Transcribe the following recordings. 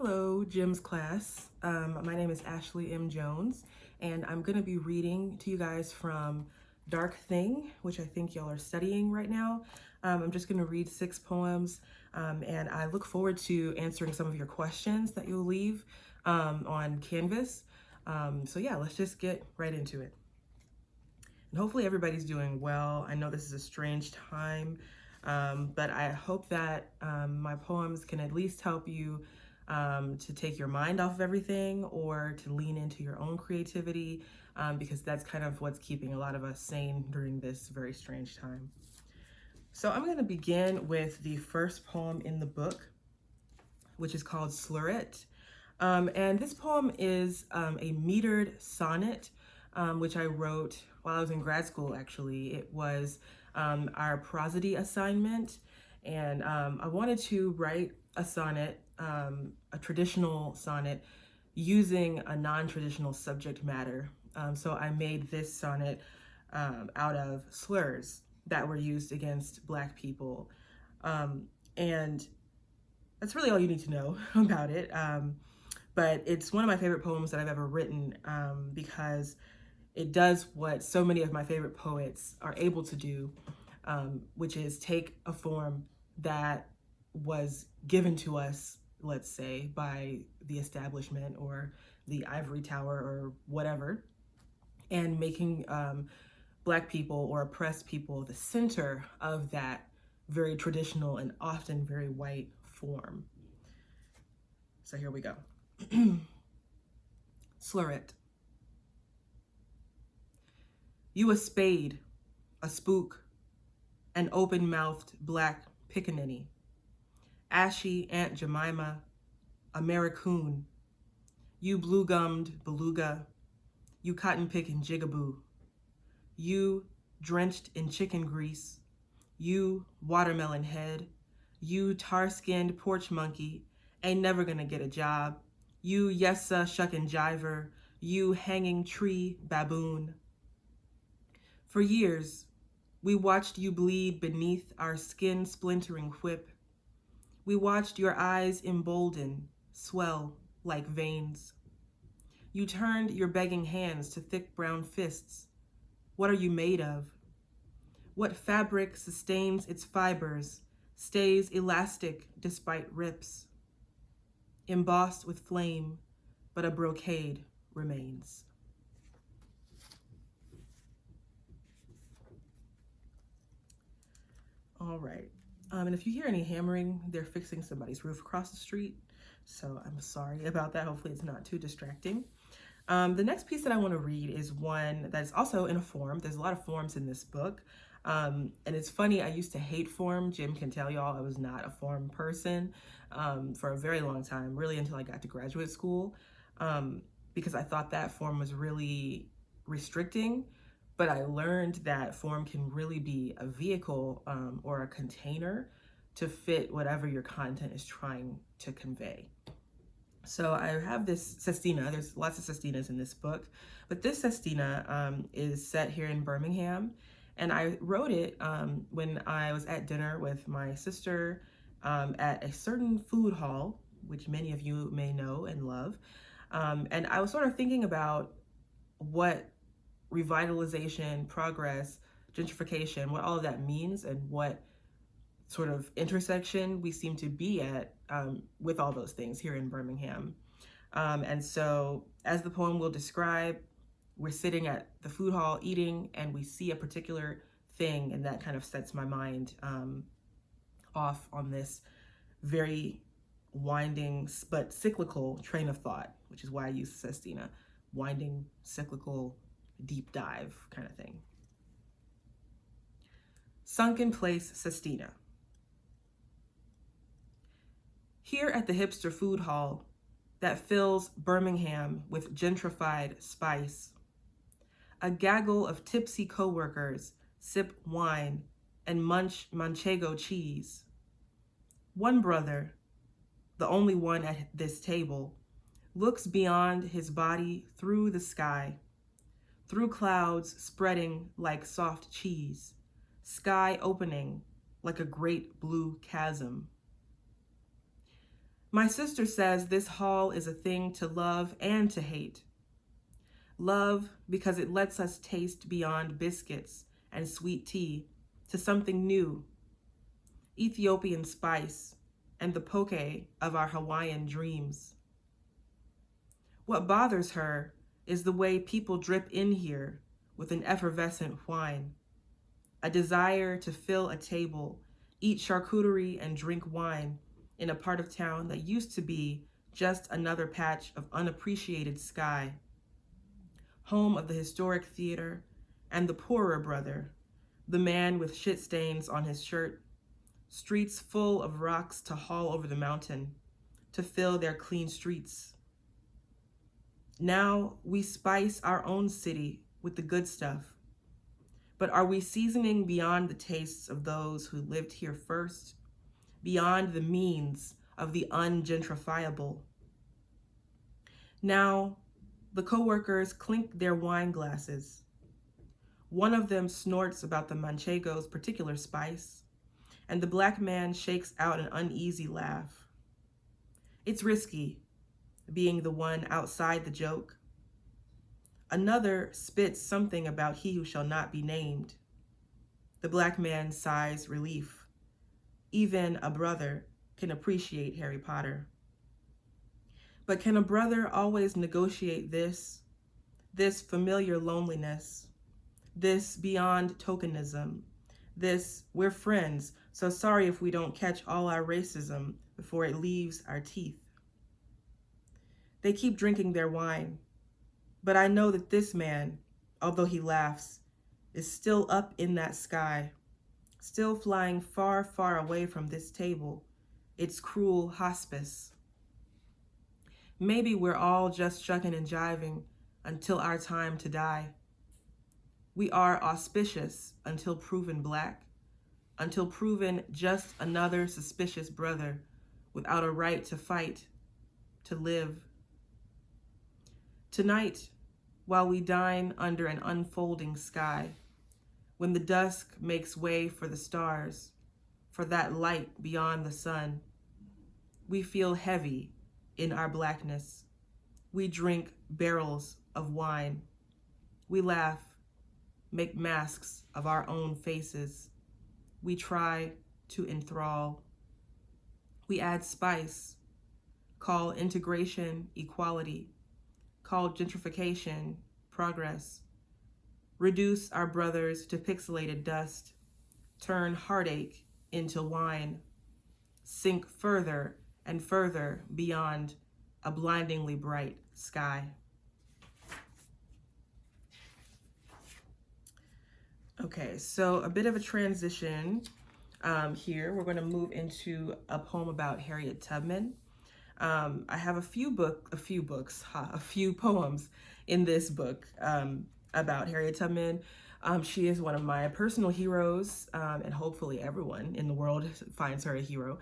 Hello, Jim's class. My name is Ashley M. Jones, and I'm going to be reading to you guys from Dark Thing, which I think y'all are studying right now. I'm just going to read 6 poems, and I look forward to answering some of your questions that you'll leave on Canvas. So yeah, let's just get right into it. And hopefully everybody's doing well. I know this is a strange time, but I hope that my poems can at least help you to take your mind off of everything or to lean into your own creativity, because that's kind of what's keeping a lot of us sane during this very strange time. So I'm going to begin with the first poem in the book, which is called Slurret. And this poem is a metered sonnet, which I wrote while I was in grad school, actually. It was our prosody assignment, and I wanted to write a sonnet, a traditional sonnet, using a non-traditional subject matter. So I made this sonnet out of slurs that were used against Black people. And that's really all you need to know about it. But it's one of my favorite poems that I've ever written, because it does what so many of my favorite poets are able to do, which is take a form that was given to us, let's say, by the establishment or the ivory tower or whatever, and making Black people or oppressed people the center of that very traditional and often very white form. So here we go. Slurret. You a spade, a spook, an open-mouthed Black pickaninny, ashy Aunt Jemima, a Maricoon, you blue-gummed beluga, you cotton-picking jigaboo, you drenched in chicken grease, you watermelon head, you tar-skinned porch monkey, ain't never gonna get a job, you yessa shuckin' jiver, you hanging tree baboon. For years, we watched you bleed beneath our skin-splintering whip. We watched your eyes embolden, swell like veins. You turned your begging hands to thick brown fists. What are you made of? What fabric sustains its fibers, stays elastic despite rips? Embossed with flame, but a brocade remains. All right. And if you hear any hammering, they're fixing somebody's roof across the street. So I'm sorry about that. Hopefully it's not too distracting. The next piece that I want to read is one that's also in a form. There's a lot of forms in this book. And it's funny, I used to hate form. Jim can tell y'all I was not a form person for a very long time, really until I got to graduate school, because I thought that form was really restricting. But I learned that form can really be a vehicle or a container to fit whatever your content is trying to convey. So I have this sestina. There's lots of sestinas in this book, but this sestina is set here in Birmingham, and I wrote it when I was at dinner with my sister at a certain food hall, which many of you may know and love. And I was sort of thinking about what revitalization, progress, gentrification, what all of that means, and what sort of intersection we seem to be at with all those things here in Birmingham. And so, as the poem will describe, we're sitting at the food hall eating, and we see a particular thing, and that kind of sets my mind off on this very winding but cyclical train of thought, which is why I use sestina, winding, cyclical, deep dive kind of thing. Sunken Place Sestina. Here at the hipster food hall that fills Birmingham with gentrified spice, a gaggle of tipsy coworkers sip wine and munch manchego cheese. One brother, the only one at this table, looks beyond his body through the sky, through clouds spreading like soft cheese, sky opening like a great blue chasm. My sister says this hall is a thing to love and to hate. Love because it lets us taste beyond biscuits and sweet tea to something new, Ethiopian spice and the poke of our Hawaiian dreams. What bothers her is the way people drip in here with an effervescent whine, a desire to fill a table, eat charcuterie and drink wine in a part of town that used to be just another patch of unappreciated sky, home of the historic theater and the poorer brother, the man with shit stains on his shirt, streets full of rocks to haul over the mountain, to fill their clean streets. Now we spice our own city with the good stuff. But are we seasoning beyond the tastes of those who lived here first, beyond the means of the ungentrifiable? Now, the coworkers clink their wine glasses. One of them snorts about the Manchego's particular spice, and the black man shakes out an uneasy laugh. It's risky, being the one outside the joke. Another spits something about he who shall not be named. The black man sighs relief. Even a brother can appreciate Harry Potter. But can a brother always negotiate this familiar loneliness, this beyond tokenism, this we're friends, so sorry if we don't catch all our racism before it leaves our teeth? They keep drinking their wine, but I know that this man, although he laughs, is still up in that sky, still flying far, far away from this table, its cruel hospice. Maybe we're all just shucking and jiving until our time to die. We are auspicious until proven black, until proven just another suspicious brother without a right to fight, to live. Tonight, while we dine under an unfolding sky, when the dusk makes way for the stars, for that light beyond the sun, we feel heavy in our blackness. We drink barrels of wine. We laugh, make masks of our own faces. We try to enthrall. We add spice, call integration equality, call gentrification progress, reduce our brothers to pixelated dust, turn heartache into wine, sink further and further beyond a blindingly bright sky. Okay, so a bit of a transition here. We're going to move into a poem about Harriet Tubman. I have a few poems in this book about Harriet Tubman. She is one of my personal heroes, and hopefully everyone in the world finds her a hero.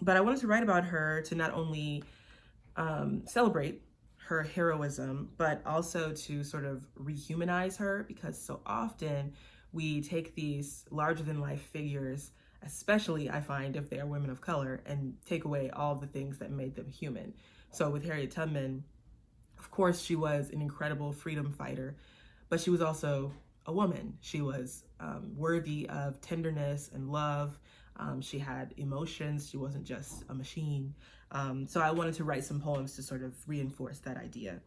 But I wanted to write about her to not only celebrate her heroism, but also to sort of rehumanize her, because so often we take these larger than life figures, especially I find if they are women of color, and take away all the things that made them human. So with Harriet Tubman, of course, she was an incredible freedom fighter, but she was also a woman. She was worthy of tenderness and love. She had emotions. She wasn't just a machine. So I wanted to write some poems to sort of reinforce that idea.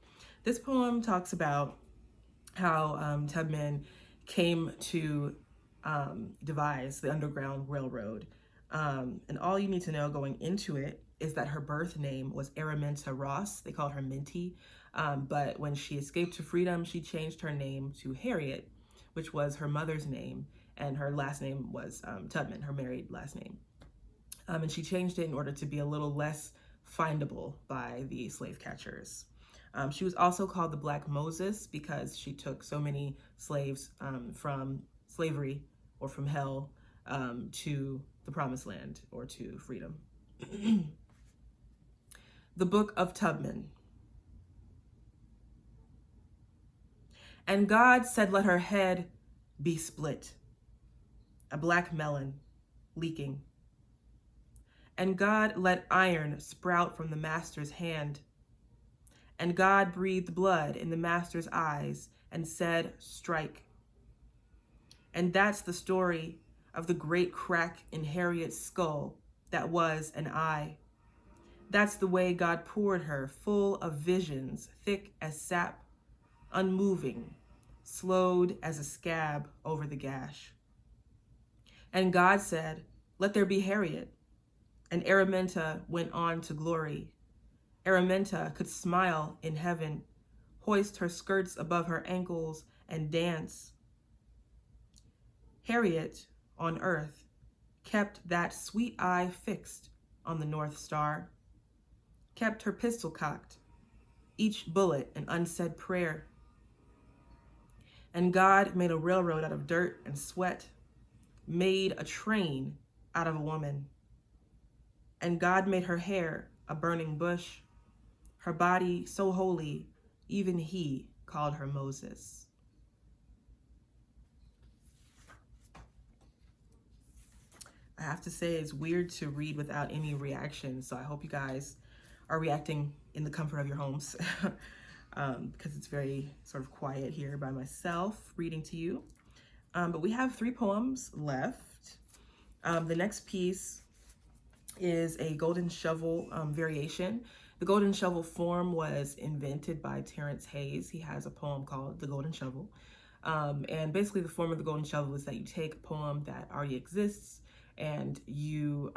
This poem talks about how Tubman came to devise the Underground Railroad. And all you need to know going into it is that her birth name was Araminta Ross. They called her Minty. But when she escaped to freedom, she changed her name to Harriet, which was her mother's name, and her last name was Tubman, her married last name. And she changed it in order to be a little less findable by the slave catchers. She was also called the Black Moses because she took so many slaves from slavery or from hell to the promised land or to freedom. The Book of Tubman. And God said, let her head be split, a black melon leaking. And God let iron sprout from the master's hand. And God breathed blood in the master's eyes and said, strike. And that's the story of the great crack in Harriet's skull that was an eye. That's the way God poured her, full of visions, thick as sap, unmoving, slowed as a scab over the gash. And God said, let there be Harriet. And Araminta went on to glory. Araminta could smile in heaven, hoist her skirts above her ankles, and dance. Harriet, on earth, kept that sweet eye fixed on the North Star, kept her pistol cocked, each bullet an unsaid prayer. And God made a railroad out of dirt and sweat, made a train out of a woman. And God made her hair a burning bush, her body so holy, even he called her Moses. I have to say it's weird to read without any reaction, so I hope you guys are reacting in the comfort of your homes because it's very sort of quiet here by myself reading to you. But we have 3 poems left. The next piece is a golden shovel variation. The golden shovel form was invented by Terrence Hayes. He has a poem called The Golden Shovel. And basically the form of the golden shovel is that you take a poem that already exists and you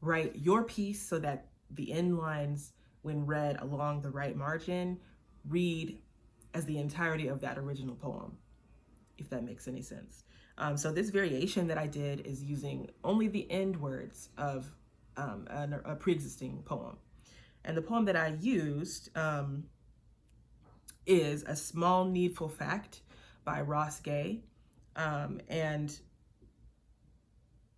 write your piece so that the end lines, when read along the right margin, read as the entirety of that original poem, if that makes any sense. So this variation that I did is using only the end words of a pre-existing poem. And the poem that I used is A Small Needful Fact by Ross Gay. And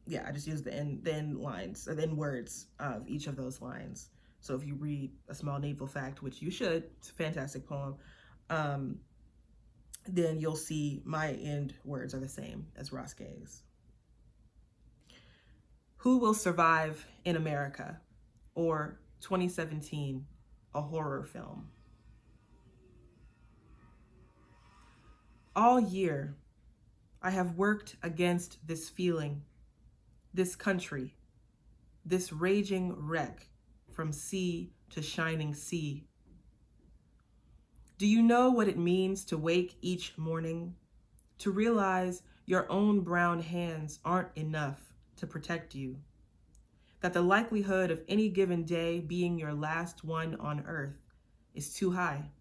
yeah, I just used the end lines, or the end words of each of those lines. So if you read A Small Needful Fact, which you should, it's a fantastic poem, then you'll see my end words are the same as Ross Gay's. Who Will Survive in America? Or 2017, a horror film. All year, I have worked against this feeling, this country, this raging wreck from sea to shining sea. Do you know what it means to wake each morning, to realize your own brown hands aren't enough to protect you? That the likelihood of any given day being your last one on earth is too high?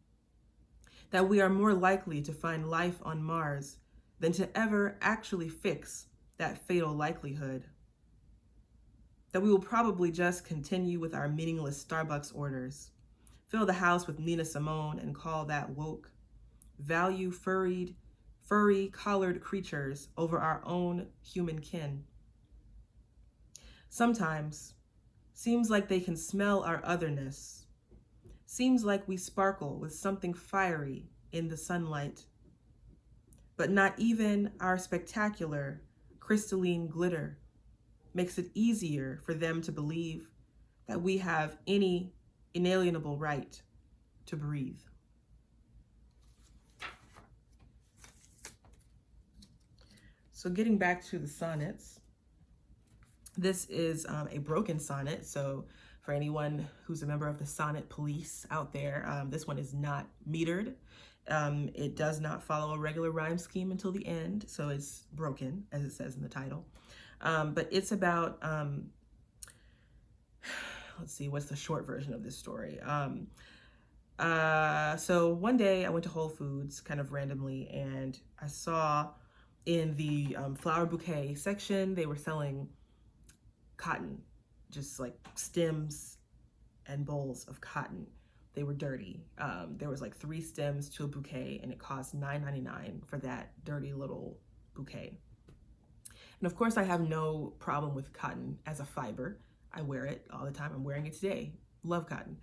That we are more likely to find life on Mars than to ever actually fix that fatal likelihood? That we will probably just continue with our meaningless Starbucks orders, fill the house with Nina Simone and call that woke, value furry collared creatures over our own human kin? Sometimes, seems like they can smell our otherness. Seems like we sparkle with something fiery in the sunlight. But not even our spectacular, crystalline glitter makes it easier for them to believe that we have any inalienable right to breathe. So getting back to the sonnets, this is a broken sonnet. So for anyone who's a member of the sonnet police out there, this one is not metered. It does not follow a regular rhyme scheme until the end, so it's broken, as it says in the title. But it's about, let's see, what's the short version of this story? So one day I went to Whole Foods kind of randomly, and I saw in the flower bouquet section, they were selling cotton, just like stems and bowls of cotton. They were dirty. There was like 3 stems to a bouquet, and it cost $9.99 for that dirty little bouquet. And of course, I have no problem with cotton as a fiber. I wear it all the time. I'm wearing it today. Love cotton.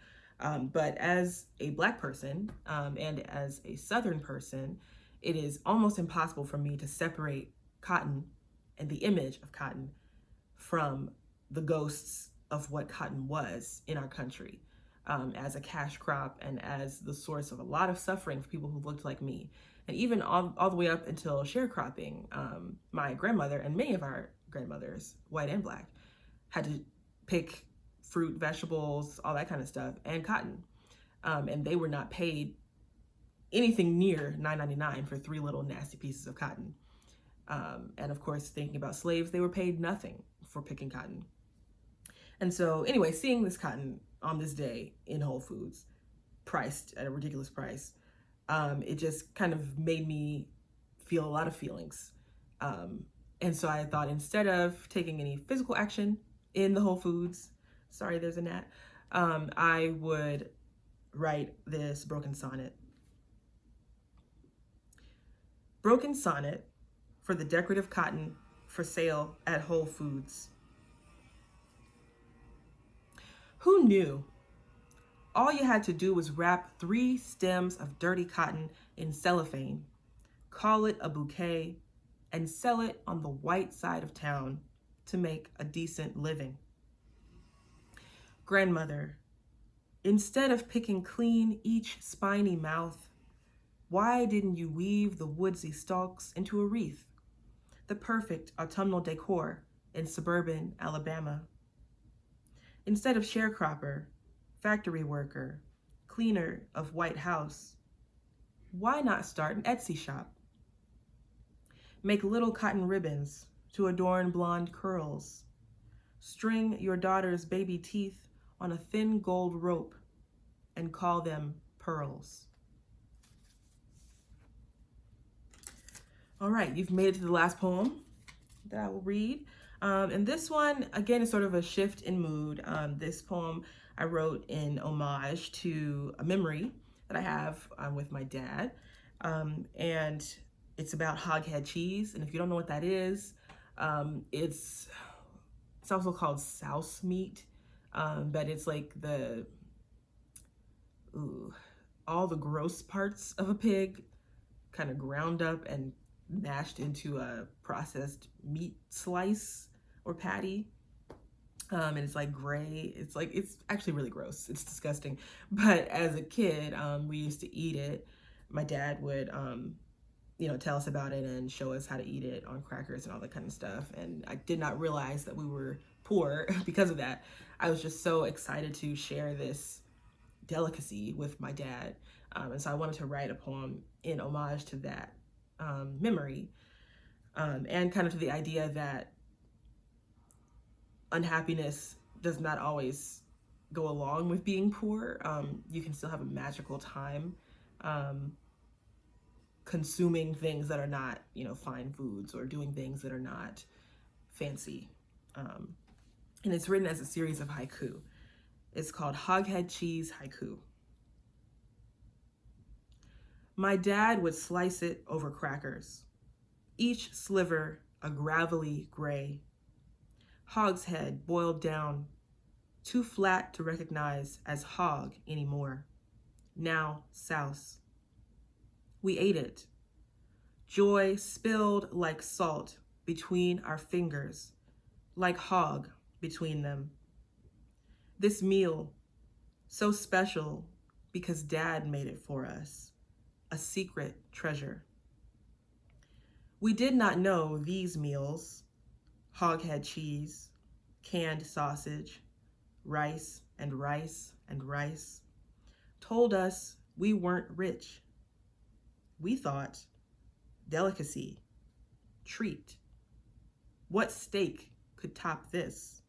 But as a Black person and as a Southern person, it is almost impossible for me to separate cotton and the image of cotton from the ghosts of what cotton was in our country, as a cash crop and as the source of a lot of suffering for people who looked like me. And even all the way up until sharecropping, my grandmother and many of our grandmothers, white and black, had to pick fruit, vegetables, all that kind of stuff, and cotton. And they were not paid anything near $9.99 for 3 little nasty pieces of cotton. And of course, thinking about slaves, they were paid nothing for picking cotton. And so anyway, seeing this cotton on this day in Whole Foods, priced at a ridiculous price, it just kind of made me feel a lot of feelings. And so I thought, instead of taking any physical action in the Whole Foods, sorry, there's a gnat, I would write this broken sonnet. Broken sonnet for the decorative cotton for sale at Whole Foods. Who knew? All you had to do was wrap 3 stems of dirty cotton in cellophane, call it a bouquet, and sell it on the white side of town to make a decent living. Grandmother, instead of picking clean each spiny mouth, why didn't you weave the woodsy stalks into a wreath, the perfect autumnal decor in suburban Alabama? Instead of sharecropper, factory worker, cleaner of White House, why not start an Etsy shop? Make little cotton ribbons to adorn blonde curls. String your daughter's baby teeth on a thin gold rope and call them pearls. All right, you've made it to the last poem that I will read. And this one, again, is sort of a shift in mood. This poem I wrote in homage to a memory that I have with my dad. And it's about hoghead cheese. And if you don't know what that is, it's also called souse meat. But it's like all the gross parts of a pig kind of ground up and mashed into a processed meat slice or patty. And it's like gray. It's actually really gross. It's disgusting. But as a kid, we used to eat it. My dad would, tell us about it and show us how to eat it on crackers and all that kind of stuff. And I did not realize that we were poor because of that. I was just so excited to share this delicacy with my dad. And so I wanted to write a poem in homage to that memory, and kind of to the idea that unhappiness does not always go along with being poor. You can still have a magical time consuming things that are not, fine foods, or doing things that are not fancy. And it's written as a series of haiku. It's called Hoghead Cheese Haiku. My dad would slice it over crackers, each sliver a gravelly gray. Hog's head boiled down, too flat to recognize as hog anymore. Now souse. We ate it. Joy spilled like salt between our fingers, like hog between them. This meal, so special because Dad made it for us, a secret treasure. We did not know these meals, hoghead cheese, canned sausage, rice and rice and rice, told us we weren't rich. We thought delicacy, treat. What steak could top this?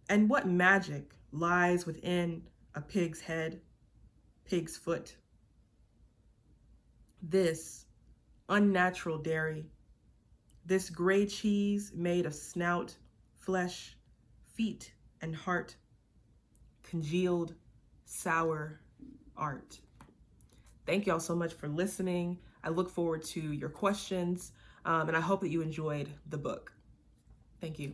And what magic lies within a pig's head, pig's foot? This unnatural dairy, this gray cheese made of snout, flesh, feet, and heart, congealed, sour art. Thank y'all so much for listening. I look forward to your questions, and I hope that you enjoyed the book. Thank you.